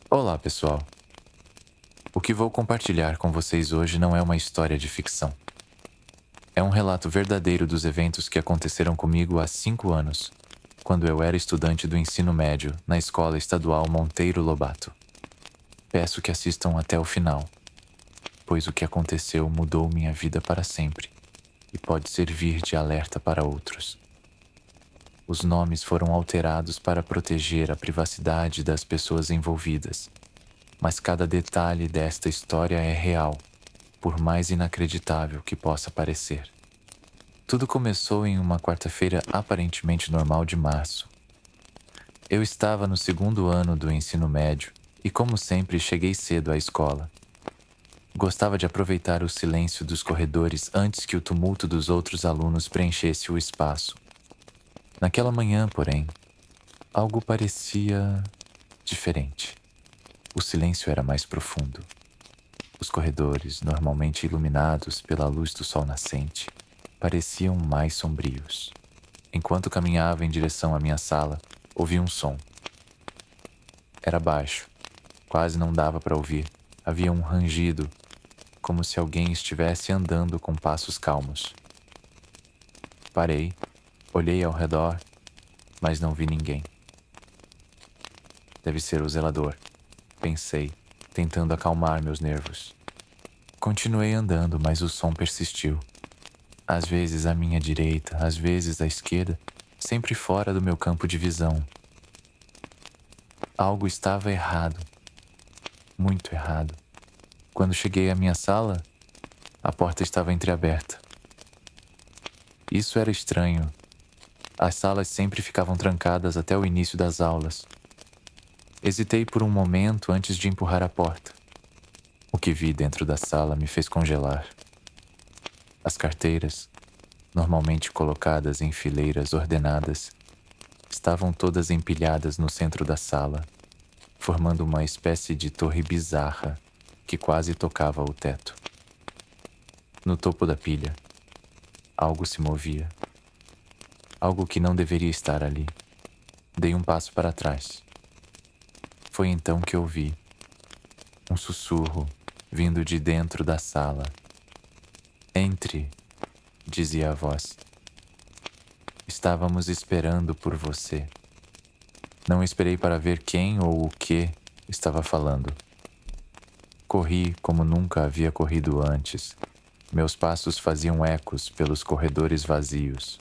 Olá, pessoal. O que vou compartilhar com vocês hoje não é uma história de ficção. É um relato verdadeiro dos eventos que aconteceram comigo há 5 anos, quando eu era estudante do ensino médio na Escola Estadual Monteiro Lobato. Peço que assistam até o final, pois o que aconteceu mudou minha vida para sempre e pode servir de alerta para outros. Os nomes foram alterados para proteger a privacidade das pessoas envolvidas, mas cada detalhe desta história é real, por mais inacreditável que possa parecer. Tudo começou em uma quarta-feira aparentemente normal de março. Eu estava no segundo ano do ensino médio e, como sempre, cheguei cedo à escola. Gostava de aproveitar o silêncio dos corredores antes que o tumulto dos outros alunos preenchesse o espaço. Naquela manhã, porém, algo parecia diferente. O silêncio era mais profundo. Os corredores, normalmente iluminados pela luz do sol nascente, pareciam mais sombrios. Enquanto caminhava em direção à minha sala, ouvi um som. Era baixo, quase não dava para ouvir. Havia um rangido, como se alguém estivesse andando com passos calmos. Parei, olhei ao redor, mas não vi ninguém. Deve ser o zelador, pensei, tentando acalmar meus nervos. Continuei andando, mas o som persistiu. Às vezes à minha direita, às vezes à esquerda, sempre fora do meu campo de visão. Algo estava errado, muito errado. Quando cheguei à minha sala, a porta estava entreaberta. Isso era estranho. As salas sempre ficavam trancadas até o início das aulas. Hesitei por um momento antes de empurrar a porta. O que vi dentro da sala me fez congelar. As carteiras, normalmente colocadas em fileiras ordenadas, estavam todas empilhadas no centro da sala, formando uma espécie de torre bizarra que quase tocava o teto. No topo da pilha, algo se movia. Algo que não deveria estar ali. Dei um passo para trás. Foi então que ouvi um sussurro vindo de dentro da sala. Entre, dizia a voz. Estávamos esperando por você. Não esperei para ver quem ou o que estava falando. Corri como nunca havia corrido antes. Meus passos faziam ecos pelos corredores vazios.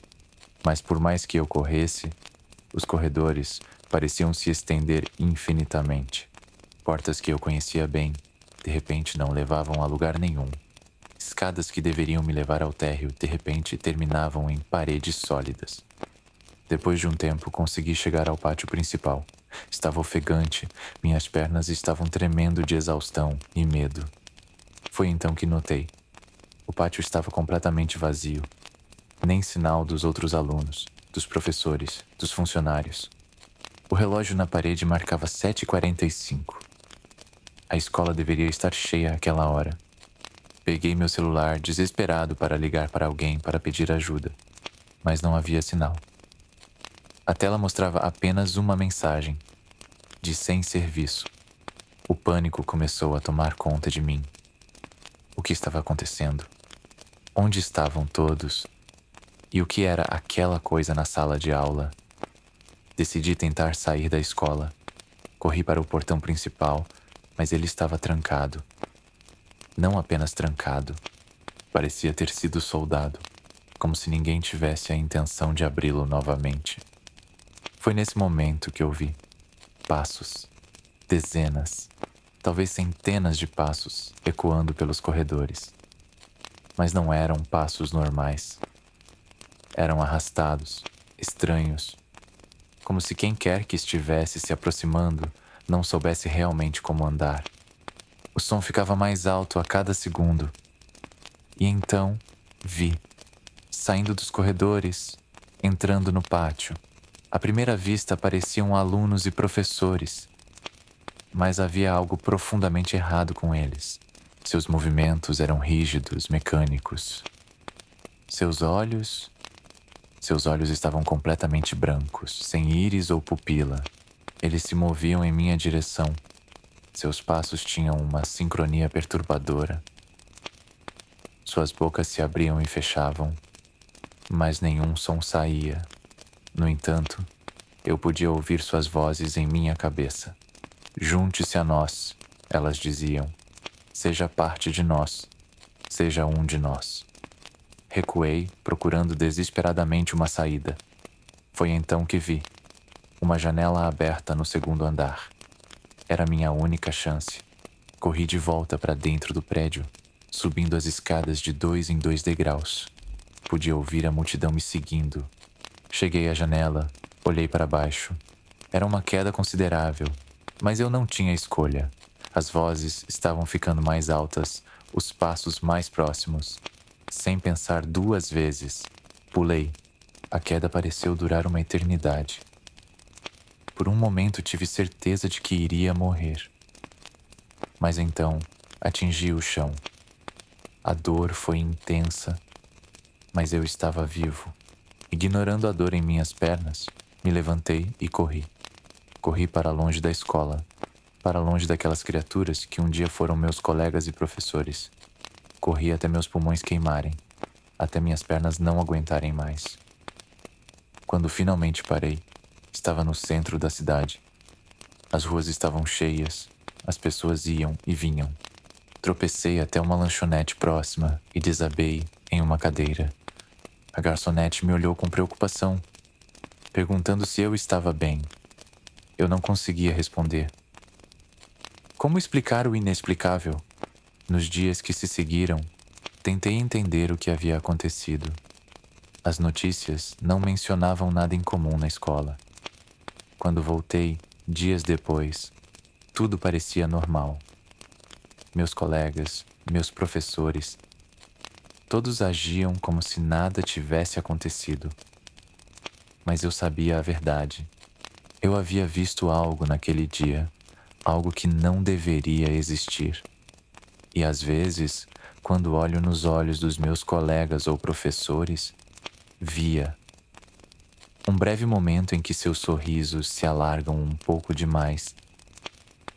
Mas por mais que eu corresse, os corredores pareciam se estender infinitamente. Portas que eu conhecia bem, de repente não levavam a lugar nenhum. Escadas que deveriam me levar ao térreo, de repente terminavam em paredes sólidas. Depois de um tempo, consegui chegar ao pátio principal. Estava ofegante, minhas pernas estavam tremendo de exaustão e medo. Foi então que notei. O pátio estava completamente vazio. Nem sinal dos outros alunos, dos professores, dos funcionários. O relógio na parede marcava 7h45. A escola deveria estar cheia àquela hora. Peguei meu celular desesperado para ligar para alguém para pedir ajuda, mas não havia sinal. A tela mostrava apenas uma mensagem, de sem serviço. O pânico começou a tomar conta de mim. O que estava acontecendo? Onde estavam todos? E o que era aquela coisa na sala de aula? Decidi tentar sair da escola. Corri para o portão principal, mas ele estava trancado. Não apenas trancado, parecia ter sido soldado, como se ninguém tivesse a intenção de abri-lo novamente. Foi nesse momento que ouvi passos, dezenas, talvez centenas de passos ecoando pelos corredores. Mas não eram passos normais. Eram arrastados, estranhos, como se quem quer que estivesse se aproximando não soubesse realmente como andar. O som ficava mais alto a cada segundo. E então vi, saindo dos corredores, entrando no pátio. À primeira vista pareciam alunos e professores, mas havia algo profundamente errado com eles. Seus movimentos eram rígidos, mecânicos. Seus olhos estavam completamente brancos, sem íris ou pupila. Eles se moviam em minha direção, Seus passos tinham uma sincronia perturbadora. Suas bocas se abriam e fechavam, mas nenhum som saía. No entanto, eu podia ouvir suas vozes em minha cabeça. Junte-se a nós, elas diziam. Seja parte de nós. Seja um de nós. Recuei, procurando desesperadamente uma saída. Foi então que vi uma janela aberta no segundo andar. Era minha única chance. Corri de volta para dentro do prédio, subindo as escadas de 2 em 2 degraus. Podia ouvir a multidão me seguindo. Cheguei à janela, olhei para baixo. Era uma queda considerável, mas eu não tinha escolha. As vozes estavam ficando mais altas, os passos mais próximos. Sem pensar 2 vezes, pulei. A queda pareceu durar uma eternidade. Por um momento tive certeza de que iria morrer. Mas então atingi o chão. A dor foi intensa, mas eu estava vivo. Ignorando a dor em minhas pernas, me levantei e corri. Corri para longe da escola, para longe daquelas criaturas que um dia foram meus colegas e professores. Corri até meus pulmões queimarem, até minhas pernas não aguentarem mais. Quando finalmente parei, estava no centro da cidade. As ruas estavam cheias, as pessoas iam e vinham. Tropecei até uma lanchonete próxima e desabei em uma cadeira. A garçonete me olhou com preocupação, perguntando se eu estava bem. Eu não conseguia responder. Como explicar o inexplicável? Nos dias que se seguiram, tentei entender o que havia acontecido. As notícias não mencionavam nada em comum na escola. Quando voltei, dias depois, tudo parecia normal. Meus colegas, meus professores, todos agiam como se nada tivesse acontecido. Mas eu sabia a verdade. Eu havia visto algo naquele dia, algo que não deveria existir. E às vezes, quando olho nos olhos dos meus colegas ou professores, via um breve momento em que seus sorrisos se alargam um pouco demais,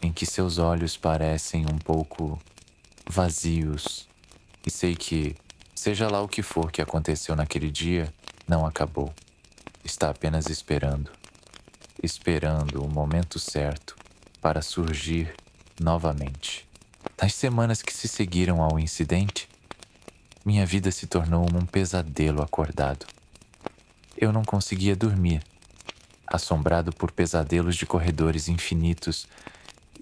em que seus olhos parecem um pouco vazios. E sei que, seja lá o que for que aconteceu naquele dia, não acabou. Está apenas esperando. Esperando o momento certo para surgir novamente. Nas semanas que se seguiram ao incidente, minha vida se tornou um pesadelo acordado. Eu não conseguia dormir, assombrado por pesadelos de corredores infinitos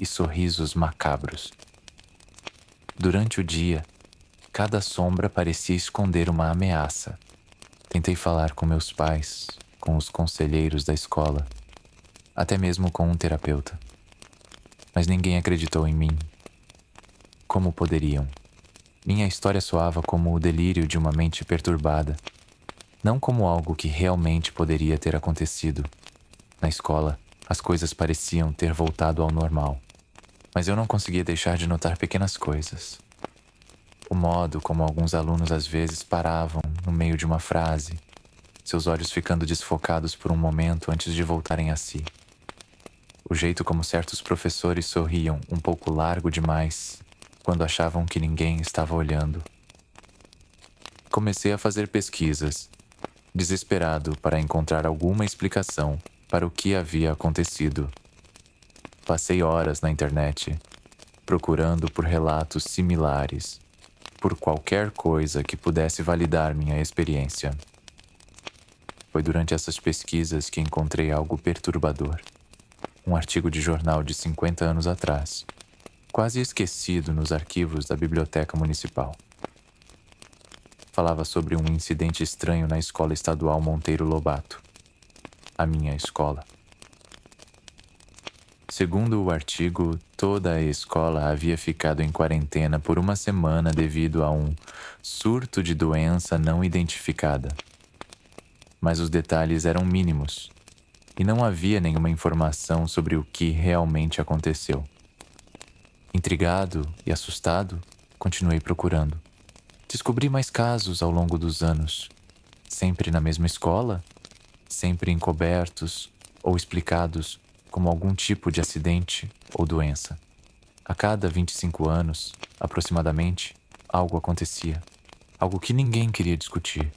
e sorrisos macabros. Durante o dia, cada sombra parecia esconder uma ameaça. Tentei falar com meus pais, com os conselheiros da escola, até mesmo com um terapeuta. Mas ninguém acreditou em mim. Como poderiam? Minha história soava como o delírio de uma mente perturbada, não como algo que realmente poderia ter acontecido. Na escola, as coisas pareciam ter voltado ao normal, mas eu não conseguia deixar de notar pequenas coisas. O modo como alguns alunos às vezes paravam no meio de uma frase, seus olhos ficando desfocados por um momento antes de voltarem a si. O jeito como certos professores sorriam um pouco largo demais quando achavam que ninguém estava olhando. Comecei a fazer pesquisas, desesperado para encontrar alguma explicação para o que havia acontecido. Passei horas na internet, procurando por relatos similares, por qualquer coisa que pudesse validar minha experiência. Foi durante essas pesquisas que encontrei algo perturbador. Um artigo de jornal de 50 anos atrás, quase esquecido nos arquivos da Biblioteca Municipal. Falava sobre um incidente estranho na Escola Estadual Monteiro Lobato, a minha escola. Segundo o artigo, toda a escola havia ficado em quarentena por uma semana devido a um surto de doença não identificada. Mas os detalhes eram mínimos e não havia nenhuma informação sobre o que realmente aconteceu. Intrigado e assustado, continuei procurando. Descobri mais casos ao longo dos anos, sempre na mesma escola, sempre encobertos ou explicados como algum tipo de acidente ou doença. A cada 25 anos, aproximadamente, algo acontecia. Algo que ninguém queria discutir,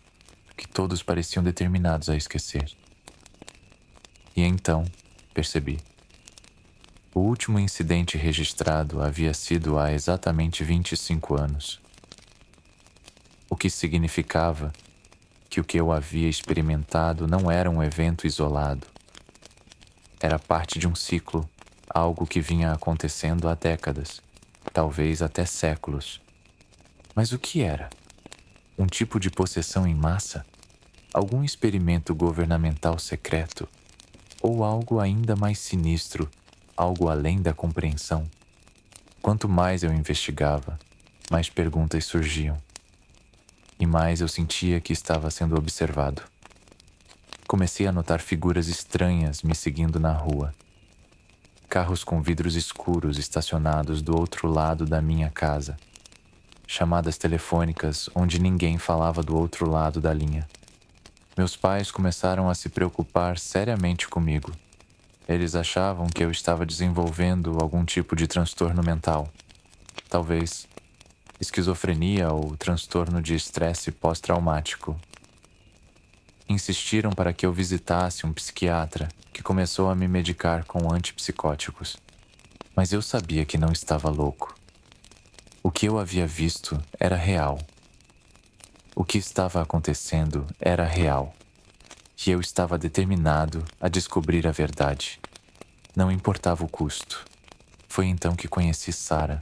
que todos pareciam determinados a esquecer. E então, percebi. O último incidente registrado havia sido há exatamente 25 anos. O que significava que o que eu havia experimentado não era um evento isolado. Era parte de um ciclo, algo que vinha acontecendo há décadas, talvez até séculos. Mas o que era? Um tipo de possessão em massa? Algum experimento governamental secreto? Ou algo ainda mais sinistro, algo além da compreensão? Quanto mais eu investigava, mais perguntas surgiam. E mais eu sentia que estava sendo observado. Comecei a notar figuras estranhas me seguindo na rua. Carros com vidros escuros estacionados do outro lado da minha casa. Chamadas telefônicas onde ninguém falava do outro lado da linha. Meus pais começaram a se preocupar seriamente comigo. Eles achavam que eu estava desenvolvendo algum tipo de transtorno mental. Talvez esquizofrenia ou transtorno de estresse pós-traumático. Insistiram para que eu visitasse um psiquiatra que começou a me medicar com antipsicóticos. Mas eu sabia que não estava louco. O que eu havia visto era real. O que estava acontecendo era real. E eu estava determinado a descobrir a verdade. Não importava o custo. Foi então que conheci Sarah.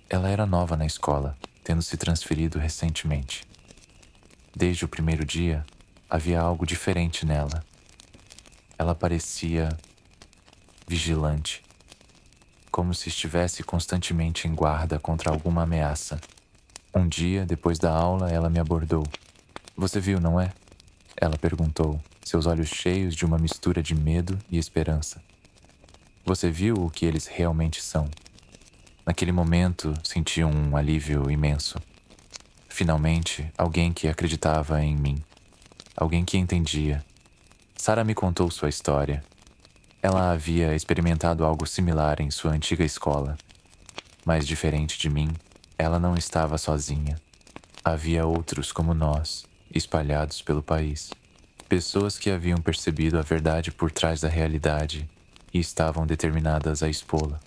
Ela era nova na escola, tendo se transferido recentemente. Desde o primeiro dia, havia algo diferente nela. Ela parecia vigilante, como se estivesse constantemente em guarda contra alguma ameaça. Um dia, depois da aula, ela me abordou. "Você viu, não é?" Ela perguntou, seus olhos cheios de uma mistura de medo e esperança. "Você viu o que eles realmente são?" Naquele momento, senti um alívio imenso. Finalmente, alguém que acreditava em mim. Alguém que entendia. Sarah me contou sua história. Ela havia experimentado algo similar em sua antiga escola. Mas diferente de mim, ela não estava sozinha. Havia outros como nós, espalhados pelo país. Pessoas que haviam percebido a verdade por trás da realidade e estavam determinadas a expô-la.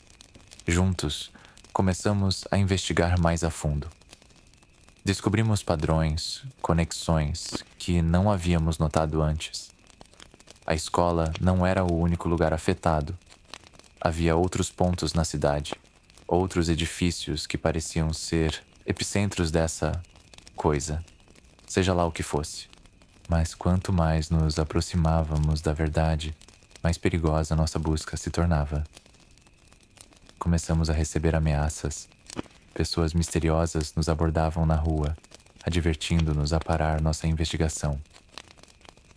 Juntos, começamos a investigar mais a fundo. Descobrimos padrões, conexões que não havíamos notado antes. A escola não era o único lugar afetado. Havia outros pontos na cidade, outros edifícios que pareciam ser epicentros dessa coisa, seja lá o que fosse. Mas quanto mais nos aproximávamos da verdade, mais perigosa nossa busca se tornava. Começamos a receber ameaças. Pessoas misteriosas nos abordavam na rua, advertindo-nos a parar nossa investigação.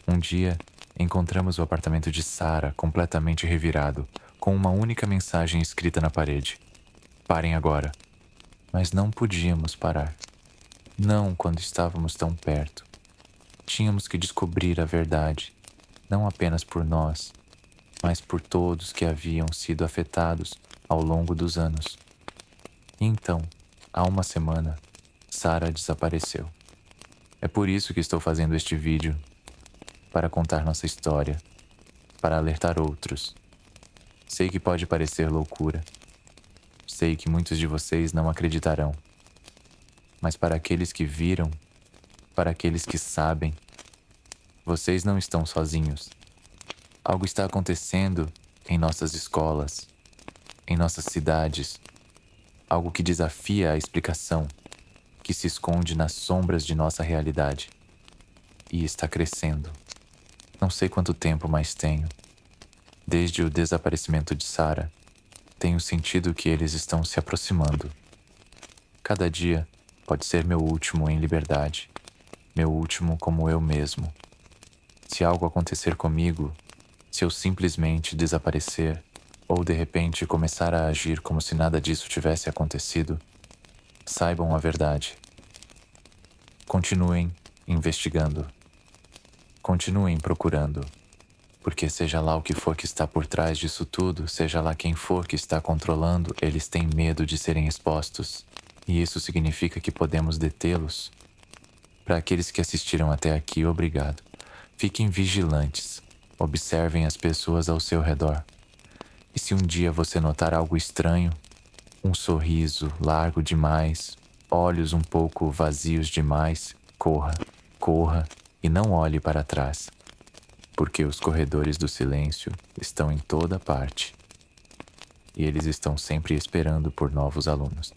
Um dia, encontramos o apartamento de Sarah completamente revirado, com uma única mensagem escrita na parede: "Parem agora." Mas não podíamos parar. Não quando estávamos tão perto. Tínhamos que descobrir a verdade, não apenas por nós, mas por todos que haviam sido afetados ao longo dos anos. E então, há uma semana, Sarah desapareceu. É por isso que estou fazendo este vídeo, para contar nossa história, para alertar outros. Sei que pode parecer loucura. Sei que muitos de vocês não acreditarão. Mas para aqueles que viram, para aqueles que sabem, vocês não estão sozinhos. Algo está acontecendo em nossas escolas, em nossas cidades. Algo que desafia a explicação, que se esconde nas sombras de nossa realidade. E está crescendo. Não sei quanto tempo mais tenho. Desde o desaparecimento de Sarah, tenho sentido que eles estão se aproximando. Cada dia pode ser meu último em liberdade, meu último como eu mesmo. Se algo acontecer comigo, se eu simplesmente desaparecer, ou de repente começar a agir como se nada disso tivesse acontecido, saibam a verdade. Continuem investigando. Continuem procurando. Porque seja lá o que for que está por trás disso tudo, seja lá quem for que está controlando, eles têm medo de serem expostos. E isso significa que podemos detê-los. Para aqueles que assistiram até aqui, obrigado. Fiquem vigilantes. Observem as pessoas ao seu redor. E se um dia você notar algo estranho, um sorriso largo demais, olhos um pouco vazios demais, corra, corra e não olhe para trás, porque os corredores do silêncio estão em toda parte e eles estão sempre esperando por novos alunos.